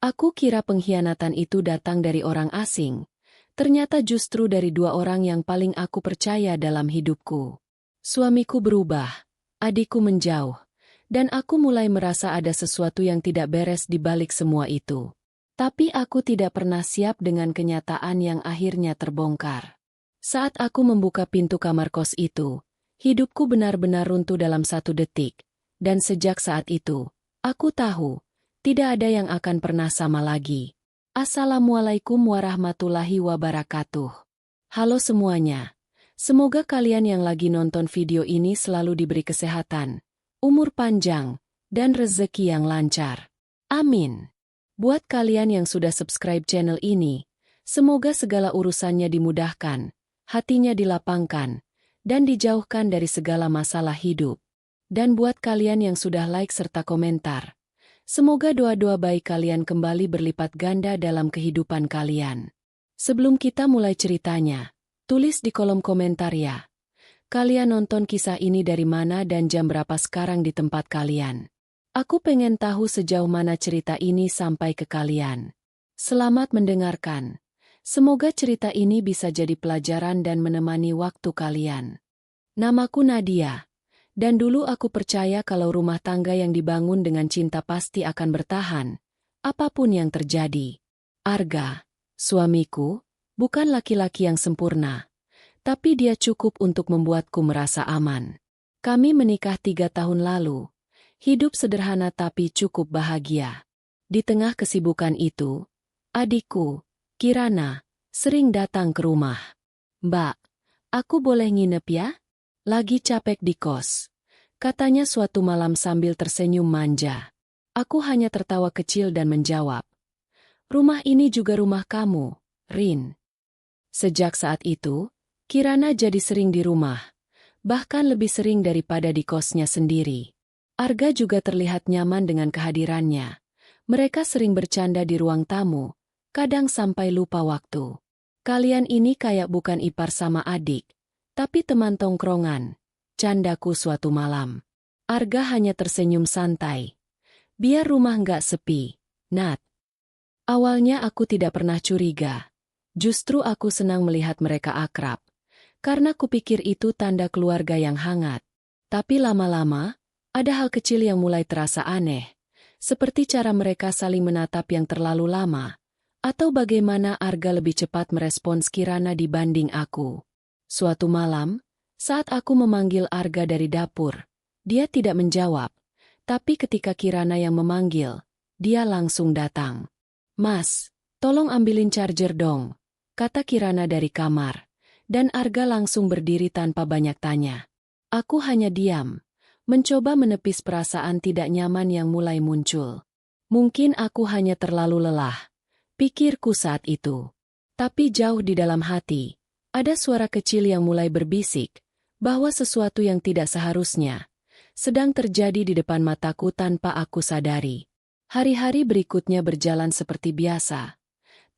Aku kira pengkhianatan itu datang dari orang asing. Ternyata justru dari dua orang yang paling aku percaya dalam hidupku. Suamiku berubah, adikku menjauh, dan aku mulai merasa ada sesuatu yang tidak beres di balik semua itu. Tapi aku tidak pernah siap dengan kenyataan yang akhirnya terbongkar. Saat aku membuka pintu kamar kos itu, hidupku benar-benar runtuh dalam 1 detik. Dan sejak saat itu, aku tahu, tidak ada yang akan pernah sama lagi. Assalamualaikum warahmatullahi wabarakatuh. Halo semuanya. Semoga kalian yang lagi nonton video ini selalu diberi kesehatan, umur panjang, dan rezeki yang lancar. Amin. Buat kalian yang sudah subscribe channel ini, semoga segala urusannya dimudahkan, hatinya dilapangkan, dan dijauhkan dari segala masalah hidup. Dan buat kalian yang sudah like serta komentar, semoga doa-doa baik kalian kembali berlipat ganda dalam kehidupan kalian. Sebelum kita mulai ceritanya, tulis di kolom komentar ya. Kalian nonton kisah ini dari mana dan jam berapa sekarang di tempat kalian. Aku pengen tahu sejauh mana cerita ini sampai ke kalian. Selamat mendengarkan. Semoga cerita ini bisa jadi pelajaran dan menemani waktu kalian. Namaku Nadia. Dan dulu aku percaya kalau rumah tangga yang dibangun dengan cinta pasti akan bertahan, apapun yang terjadi. Arga, suamiku, bukan laki-laki yang sempurna, tapi dia cukup untuk membuatku merasa aman. Kami menikah 3 tahun lalu, hidup sederhana tapi cukup bahagia. Di tengah kesibukan itu, adikku, Kirana, sering datang ke rumah. "Mbak, aku boleh nginep ya? Lagi capek di kos," katanya suatu malam sambil tersenyum manja. Aku hanya tertawa kecil dan menjawab, "Rumah ini juga rumah kamu, Rin." Sejak saat itu, Kirana jadi sering di rumah, bahkan lebih sering daripada di kosnya sendiri. Arga juga terlihat nyaman dengan kehadirannya. Mereka sering bercanda di ruang tamu, kadang sampai lupa waktu. Kalian ini kayak bukan ipar sama adik, tapi teman tongkrongan, candaku suatu malam. Arga hanya tersenyum santai. "Biar rumah nggak sepi, Nat." Awalnya aku tidak pernah curiga. Justru aku senang melihat mereka akrab. Karena kupikir itu tanda keluarga yang hangat. Tapi lama-lama, ada hal kecil yang mulai terasa aneh. Seperti cara mereka saling menatap yang terlalu lama. Atau bagaimana Arga lebih cepat merespons Kirana dibanding aku. Suatu malam, saat aku memanggil Arga dari dapur, dia tidak menjawab. Tapi ketika Kirana yang memanggil, dia langsung datang. "Mas, tolong ambilin charger dong," kata Kirana dari kamar. Dan Arga langsung berdiri tanpa banyak tanya. Aku hanya diam, mencoba menepis perasaan tidak nyaman yang mulai muncul. Mungkin aku hanya terlalu lelah, pikirku saat itu. Tapi jauh di dalam hati, ada suara kecil yang mulai berbisik, bahwa sesuatu yang tidak seharusnya sedang terjadi di depan mataku tanpa aku sadari. Hari-hari berikutnya berjalan seperti biasa,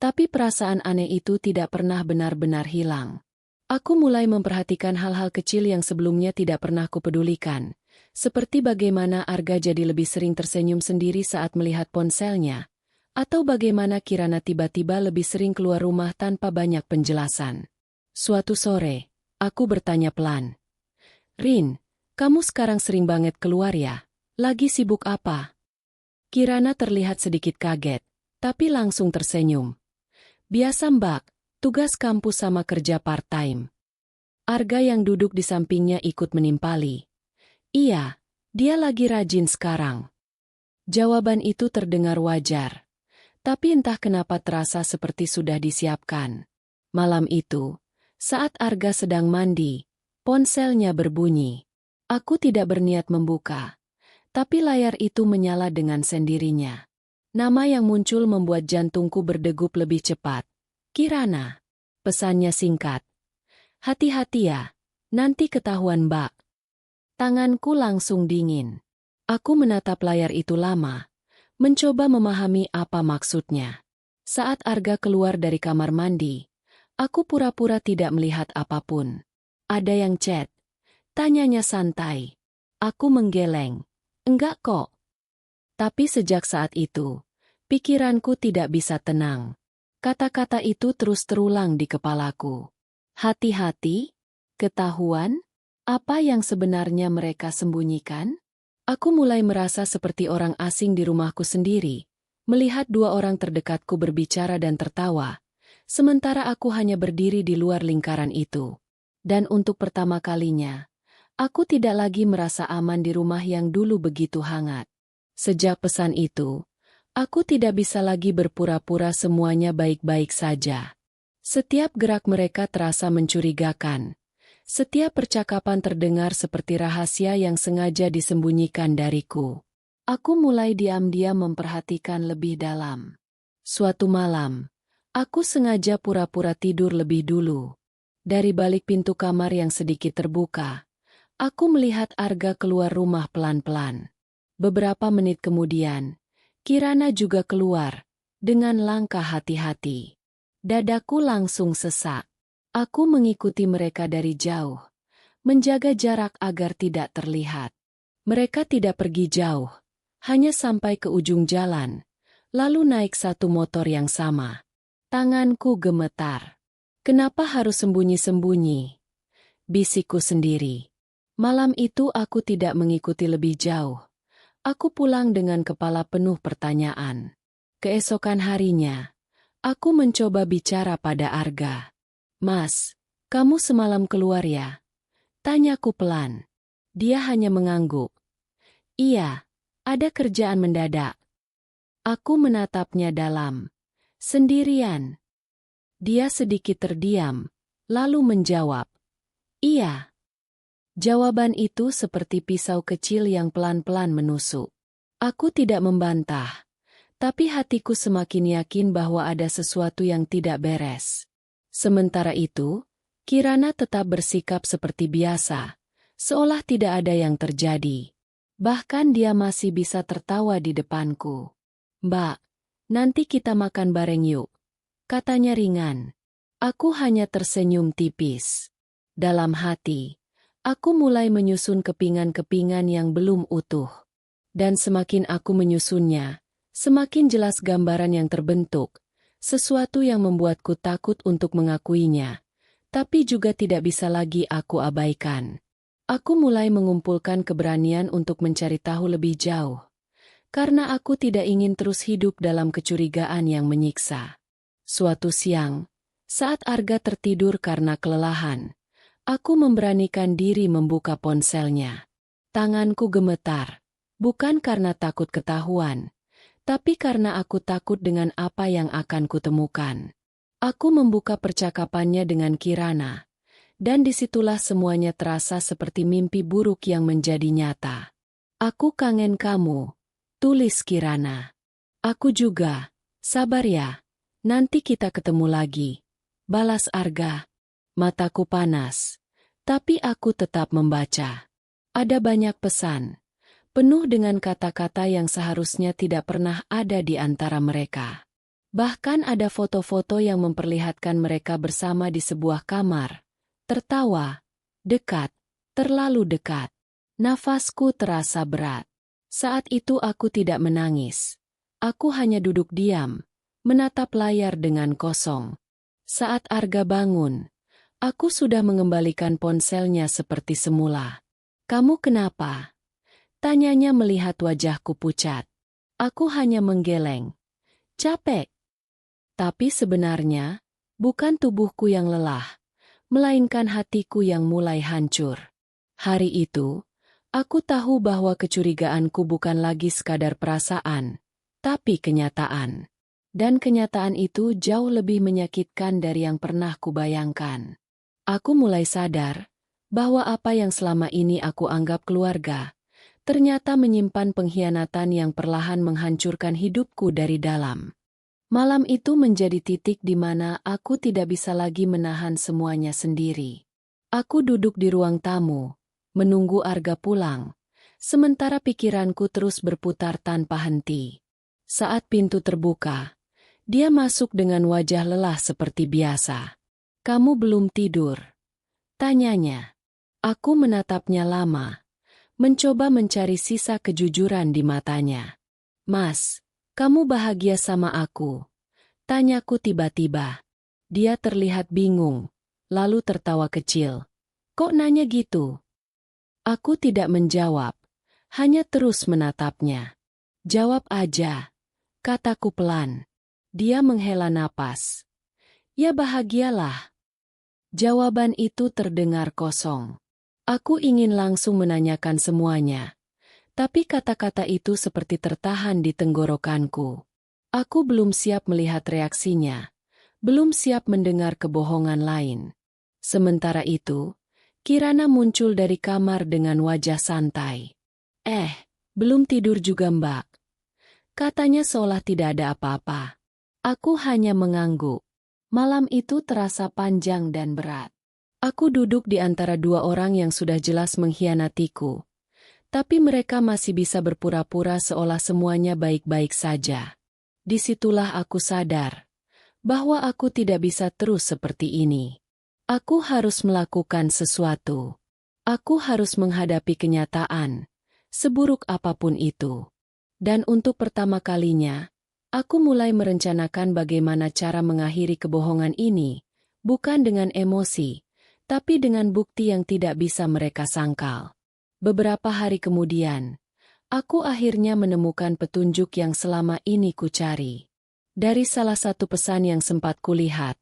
tapi perasaan aneh itu tidak pernah benar-benar hilang. Aku mulai memperhatikan hal-hal kecil yang sebelumnya tidak pernah kupedulikan, seperti bagaimana Arga jadi lebih sering tersenyum sendiri saat melihat ponselnya, atau bagaimana Kirana tiba-tiba lebih sering keluar rumah tanpa banyak penjelasan. Suatu sore, aku bertanya pelan, "Rin, kamu sekarang sering banget keluar ya? Lagi sibuk apa?" Kirana terlihat sedikit kaget, tapi langsung tersenyum. "Biasa Mbak, tugas kampus sama kerja part-time." Arga yang duduk di sampingnya ikut menimpali. "Iya, dia lagi rajin sekarang." Jawaban itu terdengar wajar, tapi entah kenapa terasa seperti sudah disiapkan. Malam itu, saat Arga sedang mandi, ponselnya berbunyi. Aku tidak berniat membuka, tapi layar itu menyala dengan sendirinya. Nama yang muncul membuat jantungku berdegup lebih cepat. "Kirana." Pesannya singkat. "Hati-hati ya, nanti ketahuan Mbak." Tanganku langsung dingin. Aku menatap layar itu lama, mencoba memahami apa maksudnya. Saat Arga keluar dari kamar mandi, aku pura-pura tidak melihat apapun. "Ada yang chat?" tanyanya santai. Aku menggeleng. "Enggak kok." Tapi sejak saat itu, Pikiranku tidak bisa tenang. Kata-kata itu terus terulang di kepalaku. Hati-hati? Ketahuan? Apa yang sebenarnya mereka sembunyikan? Aku mulai merasa seperti orang asing di rumahku sendiri, melihat dua orang terdekatku berbicara dan tertawa, sementara aku hanya berdiri di luar lingkaran itu. Dan untuk pertama kalinya, aku tidak lagi merasa aman di rumah yang dulu begitu hangat. Sejak pesan itu, aku tidak bisa lagi berpura-pura semuanya baik-baik saja. Setiap gerak mereka terasa mencurigakan. Setiap percakapan terdengar seperti rahasia yang sengaja disembunyikan dariku. Aku mulai diam-diam memperhatikan lebih dalam. Suatu malam, aku sengaja pura-pura tidur lebih dulu. Dari balik pintu kamar yang sedikit terbuka, aku melihat Arga keluar rumah pelan-pelan. Beberapa menit kemudian, Kirana juga keluar, dengan langkah hati-hati. Dadaku langsung sesak. Aku mengikuti mereka dari jauh, menjaga jarak agar tidak terlihat. Mereka tidak pergi jauh, hanya sampai ke ujung jalan, lalu naik satu motor yang sama. Tanganku gemetar. Kenapa harus sembunyi-sembunyi? Bisikku sendiri. Malam itu aku tidak mengikuti lebih jauh. Aku pulang dengan kepala penuh pertanyaan. Keesokan harinya, aku mencoba bicara pada Arga. Mas, kamu semalam keluar ya? Tanyaku pelan. Dia hanya mengangguk. Iya, ada kerjaan mendadak. Aku menatapnya dalam. Sendirian. Dia sedikit terdiam, lalu menjawab. Iya. Jawaban itu seperti pisau kecil yang pelan-pelan menusuk. Aku tidak membantah, tapi hatiku semakin yakin bahwa ada sesuatu yang tidak beres. Sementara itu, Kirana tetap bersikap seperti biasa, seolah tidak ada yang terjadi. Bahkan dia masih bisa tertawa di depanku. Mbak, nanti kita makan bareng yuk, katanya ringan. Aku hanya tersenyum tipis. Dalam hati, aku mulai menyusun kepingan-kepingan yang belum utuh. Dan semakin aku menyusunnya, semakin jelas gambaran yang terbentuk. Sesuatu yang membuatku takut untuk mengakuinya, tapi juga tidak bisa lagi aku abaikan. Aku mulai mengumpulkan keberanian untuk mencari tahu lebih jauh, karena aku tidak ingin terus hidup dalam kecurigaan yang menyiksa. Suatu siang, saat Arga tertidur karena kelelahan, aku memberanikan diri membuka ponselnya. Tanganku gemetar, bukan karena takut ketahuan, tapi karena aku takut dengan apa yang akan kutemukan. Aku membuka percakapannya dengan Kirana, dan disitulah semuanya terasa seperti mimpi buruk yang menjadi nyata. Aku kangen kamu, tulis Kirana. Aku juga, sabar ya, nanti kita ketemu lagi, balas Arga. Mataku panas, tapi aku tetap membaca. Ada banyak pesan, penuh dengan kata-kata yang seharusnya tidak pernah ada di antara mereka. Bahkan ada foto-foto yang memperlihatkan mereka bersama di sebuah kamar, tertawa, dekat, terlalu dekat. Nafasku terasa berat. Saat itu aku tidak menangis. Aku hanya duduk diam, menatap layar dengan kosong. Saat Arga bangun, aku sudah mengembalikan ponselnya seperti semula. Kamu kenapa? Tanyanya melihat wajahku pucat. Aku hanya menggeleng. Capek. Tapi sebenarnya, bukan tubuhku yang lelah, melainkan hatiku yang mulai hancur. Hari itu, aku tahu bahwa kecurigaanku bukan lagi sekadar perasaan, tapi kenyataan. Dan kenyataan itu jauh lebih menyakitkan dari yang pernah kubayangkan. Aku mulai sadar bahwa apa yang selama ini aku anggap keluarga, ternyata menyimpan pengkhianatan yang perlahan menghancurkan hidupku dari dalam. Malam itu menjadi titik di mana aku tidak bisa lagi menahan semuanya sendiri. Aku duduk di ruang tamu, menunggu Arga pulang, sementara pikiranku terus berputar tanpa henti. Saat pintu terbuka, dia masuk dengan wajah lelah seperti biasa. Kamu belum tidur? Tanyanya. Aku menatapnya lama, mencoba mencari sisa kejujuran di matanya. Mas, Kamu bahagia sama aku? Tanyaku tiba-tiba. Dia terlihat bingung, lalu tertawa kecil. Kok nanya gitu? Aku tidak menjawab, hanya terus menatapnya. Jawab aja, kataku pelan. Dia menghela napas. Ya bahagialah. Jawaban itu terdengar kosong. Aku ingin langsung menanyakan semuanya. Tapi kata-kata itu seperti tertahan di tenggorokanku. Aku belum siap melihat reaksinya. Belum siap mendengar kebohongan lain. Sementara itu, Kirana muncul dari kamar dengan wajah santai. Belum tidur juga Mbak. Katanya seolah tidak ada apa-apa. Aku hanya mengangguk. Malam itu terasa panjang dan berat. Aku duduk di antara dua orang yang sudah jelas mengkhianatiku. Tapi mereka masih bisa berpura-pura seolah semuanya baik-baik saja. Disitulah aku sadar bahwa aku tidak bisa terus seperti ini. Aku harus melakukan sesuatu. Aku harus menghadapi kenyataan, seburuk apapun itu. Dan untuk pertama kalinya, aku mulai merencanakan bagaimana cara mengakhiri kebohongan ini, bukan dengan emosi, tapi dengan bukti yang tidak bisa mereka sangkal. Beberapa hari kemudian, aku akhirnya menemukan petunjuk yang selama ini kucari. Dari salah satu pesan yang sempat kulihat,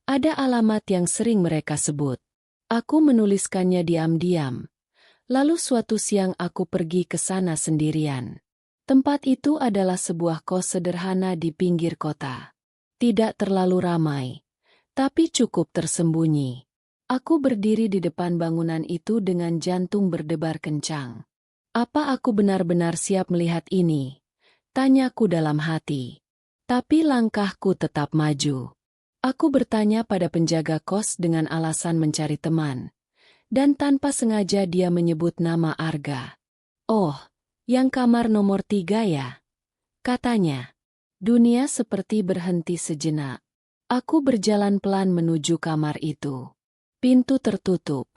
ada alamat yang sering mereka sebut. Aku menuliskannya diam-diam. Lalu suatu siang aku pergi ke sana sendirian. Tempat itu adalah sebuah kos sederhana di pinggir kota. Tidak terlalu ramai, tapi cukup tersembunyi. Aku berdiri di depan bangunan itu dengan jantung berdebar kencang. Apa aku benar-benar siap melihat ini? Tanyaku dalam hati. Tapi langkahku tetap maju. Aku bertanya pada penjaga kos dengan alasan mencari teman. Dan tanpa sengaja dia menyebut nama Arga. Oh, yang kamar nomor 3 ya? Katanya. Dunia seperti berhenti sejenak. Aku berjalan pelan menuju kamar itu. Pintu tertutup,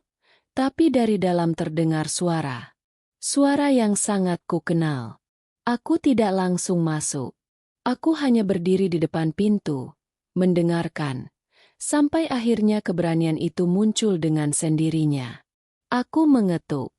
tapi dari dalam terdengar suara. Suara yang sangat kukenal. Aku tidak langsung masuk. Aku hanya berdiri di depan pintu, mendengarkan, sampai akhirnya keberanian itu muncul dengan sendirinya. Aku mengetuk.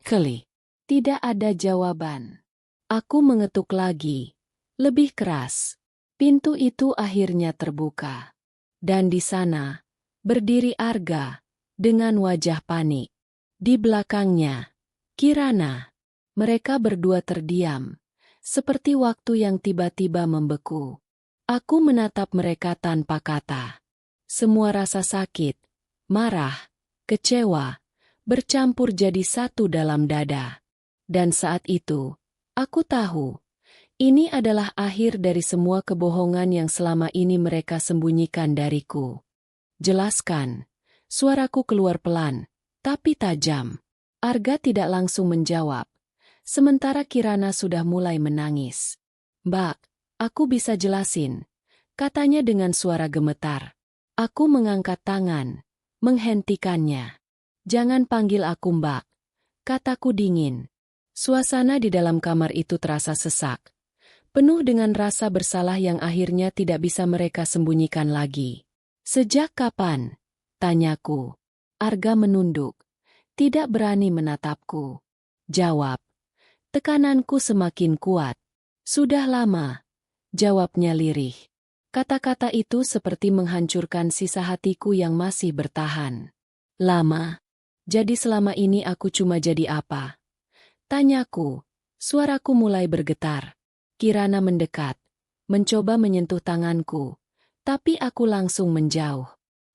Klik. Tidak ada jawaban. Aku mengetuk lagi, lebih keras. Pintu itu akhirnya terbuka. Dan di sana, berdiri Arga, dengan wajah panik. Di belakangnya, Kirana. Mereka berdua terdiam, seperti waktu yang tiba-tiba membeku. Aku menatap mereka tanpa kata. Semua rasa sakit, marah, kecewa, bercampur jadi satu dalam dada. Dan saat itu, aku tahu, ini adalah akhir dari semua kebohongan yang selama ini mereka sembunyikan dariku. Jelaskan. Suaraku keluar pelan, tapi tajam. Arga tidak langsung menjawab. Sementara Kirana sudah mulai menangis. Mbak, aku bisa jelasin. Katanya dengan suara gemetar. Aku mengangkat tangan, menghentikannya. Jangan panggil aku Mbak. Kataku dingin. Suasana di dalam kamar itu terasa sesak. Penuh dengan rasa bersalah yang akhirnya tidak bisa mereka sembunyikan lagi. Sejak kapan? Tanyaku. Arga menunduk. Tidak berani menatapku. Jawab. Tekananku semakin kuat. Sudah lama. Jawabnya lirih. Kata-kata itu seperti menghancurkan sisa hatiku yang masih bertahan. Lama. Jadi selama ini aku cuma jadi apa? Tanyaku. Suaraku mulai bergetar. Kirana mendekat. Mencoba menyentuh tanganku. Tapi aku langsung menjauh.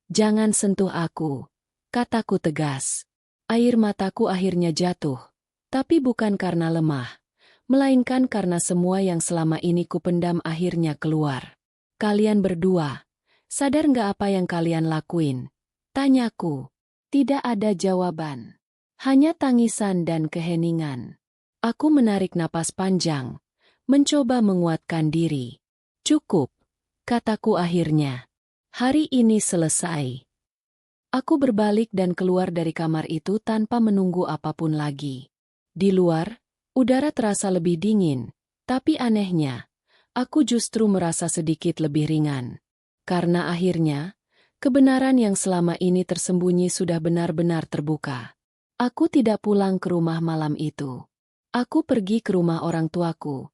Jangan sentuh aku. Kataku tegas. Air mataku akhirnya jatuh. Tapi bukan karena lemah. Melainkan karena semua yang selama ini kupendam akhirnya keluar. Kalian berdua. Sadar nggak apa yang kalian lakuin? Tanyaku. Tidak ada jawaban. Hanya tangisan dan keheningan. Aku menarik napas panjang. Mencoba menguatkan diri. Cukup, kataku akhirnya. Hari ini selesai. Aku berbalik dan keluar dari kamar itu tanpa menunggu apapun lagi. Di luar, udara terasa lebih dingin, tapi anehnya, aku justru merasa sedikit lebih ringan. Karena akhirnya, kebenaran yang selama ini tersembunyi sudah benar-benar terbuka. Aku tidak pulang ke rumah malam itu. Aku pergi ke rumah orang tuaku,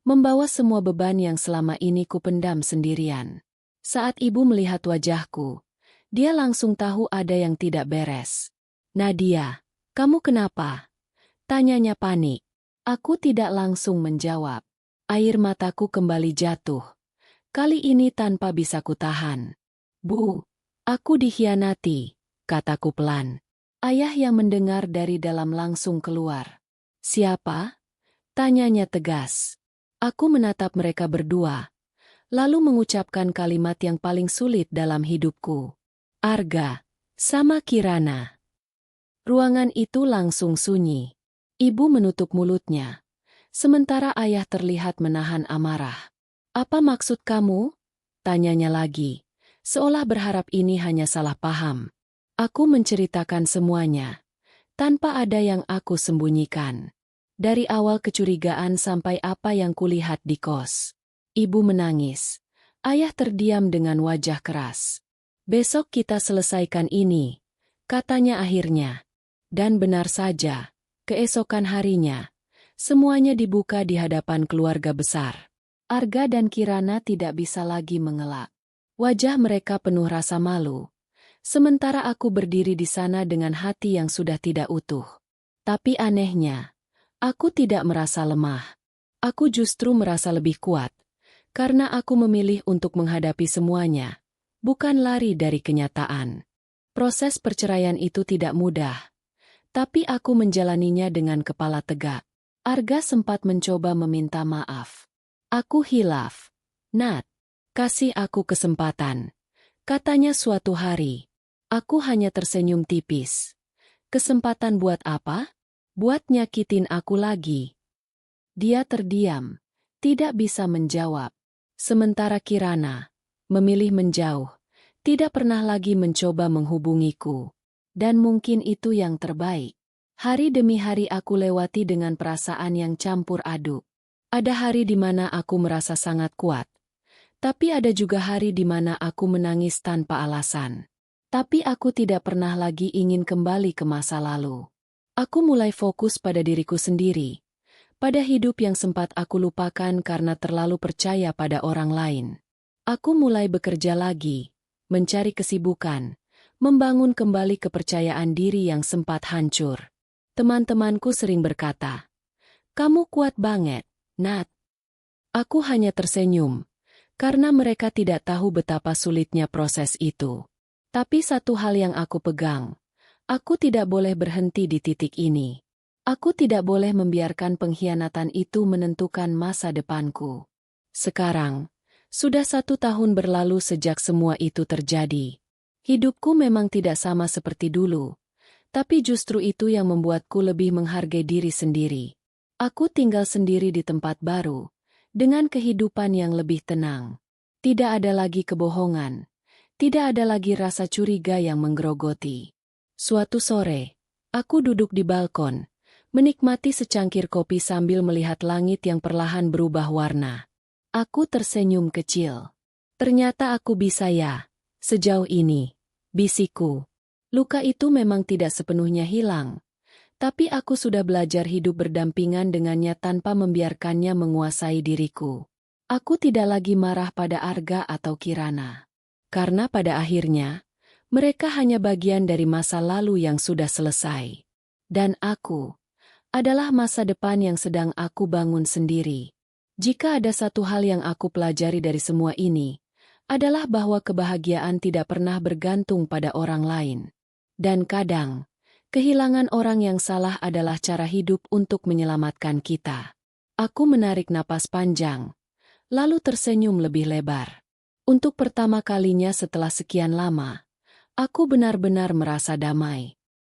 membawa semua beban yang selama ini kupendam sendirian. Saat ibu melihat wajahku, dia langsung tahu ada yang tidak beres. "Nadia, kamu kenapa?" tanyanya panik. Aku tidak langsung menjawab. Air mataku kembali jatuh. Kali ini tanpa bisa kutahan. "Bu, aku dikhianati," kataku pelan. Ayah yang mendengar dari dalam langsung keluar. "Siapa?" tanyanya tegas. Aku menatap mereka berdua, lalu mengucapkan kalimat yang paling sulit dalam hidupku. "Arga, sama Kirana." Ruangan itu langsung sunyi. Ibu menutup mulutnya, sementara ayah terlihat menahan amarah. "Apa maksud kamu?" tanyanya lagi, seolah berharap ini hanya salah paham. Aku menceritakan semuanya, tanpa ada yang aku sembunyikan. Dari awal kecurigaan sampai apa yang kulihat di kos. Ibu menangis. Ayah terdiam dengan wajah keras. "Besok kita selesaikan ini," katanya akhirnya. Dan benar saja, keesokan harinya, semuanya dibuka di hadapan keluarga besar. Arga dan Kirana tidak bisa lagi mengelak. Wajah mereka penuh rasa malu. Sementara aku berdiri di sana dengan hati yang sudah tidak utuh. Tapi anehnya, aku tidak merasa lemah. Aku justru merasa lebih kuat, karena aku memilih untuk menghadapi semuanya, bukan lari dari kenyataan. Proses perceraian itu tidak mudah, tapi aku menjalaninya dengan kepala tegak. Arga sempat mencoba meminta maaf. "Aku hilaf. Nat, kasih aku kesempatan," katanya suatu hari. Aku hanya tersenyum tipis. "Kesempatan buat apa? Buat nyakitin aku lagi?" Dia terdiam, tidak bisa menjawab. Sementara Kirana memilih menjauh, tidak pernah lagi mencoba menghubungiku. Dan mungkin itu yang terbaik. Hari demi hari aku lewati dengan perasaan yang campur aduk. Ada hari di mana aku merasa sangat kuat, tapi ada juga hari di mana aku menangis tanpa alasan. Tapi aku tidak pernah lagi ingin kembali ke masa lalu. Aku mulai fokus pada diriku sendiri, pada hidup yang sempat aku lupakan karena terlalu percaya pada orang lain. Aku mulai bekerja lagi, mencari kesibukan, membangun kembali kepercayaan diri yang sempat hancur. Teman-temanku sering berkata, "Kamu kuat banget, Nat." Aku hanya tersenyum, karena mereka tidak tahu betapa sulitnya proses itu. Tapi satu hal yang aku pegang, aku tidak boleh berhenti di titik ini. Aku tidak boleh membiarkan pengkhianatan itu menentukan masa depanku. Sekarang, sudah 1 tahun berlalu sejak semua itu terjadi. Hidupku memang tidak sama seperti dulu, tapi justru itu yang membuatku lebih menghargai diri sendiri. Aku tinggal sendiri di tempat baru, dengan kehidupan yang lebih tenang. Tidak ada lagi kebohongan. Tidak ada lagi rasa curiga yang menggerogoti. Suatu sore, aku duduk di balkon, menikmati secangkir kopi sambil melihat langit yang perlahan berubah warna. Aku tersenyum kecil. Ternyata aku bisa ya, sejauh ini, bisikku. Luka itu memang tidak sepenuhnya hilang, tapi aku sudah belajar hidup berdampingan dengannya tanpa membiarkannya menguasai diriku. Aku tidak lagi marah pada Arga atau Kirana. Karena pada akhirnya, mereka hanya bagian dari masa lalu yang sudah selesai. Dan aku adalah masa depan yang sedang aku bangun sendiri. Jika ada satu hal yang aku pelajari dari semua ini, adalah bahwa kebahagiaan tidak pernah bergantung pada orang lain. Dan kadang, kehilangan orang yang salah adalah cara hidup untuk menyelamatkan kita. Aku menarik napas panjang, lalu tersenyum lebih lebar. Untuk pertama kalinya setelah sekian lama, aku benar-benar merasa damai.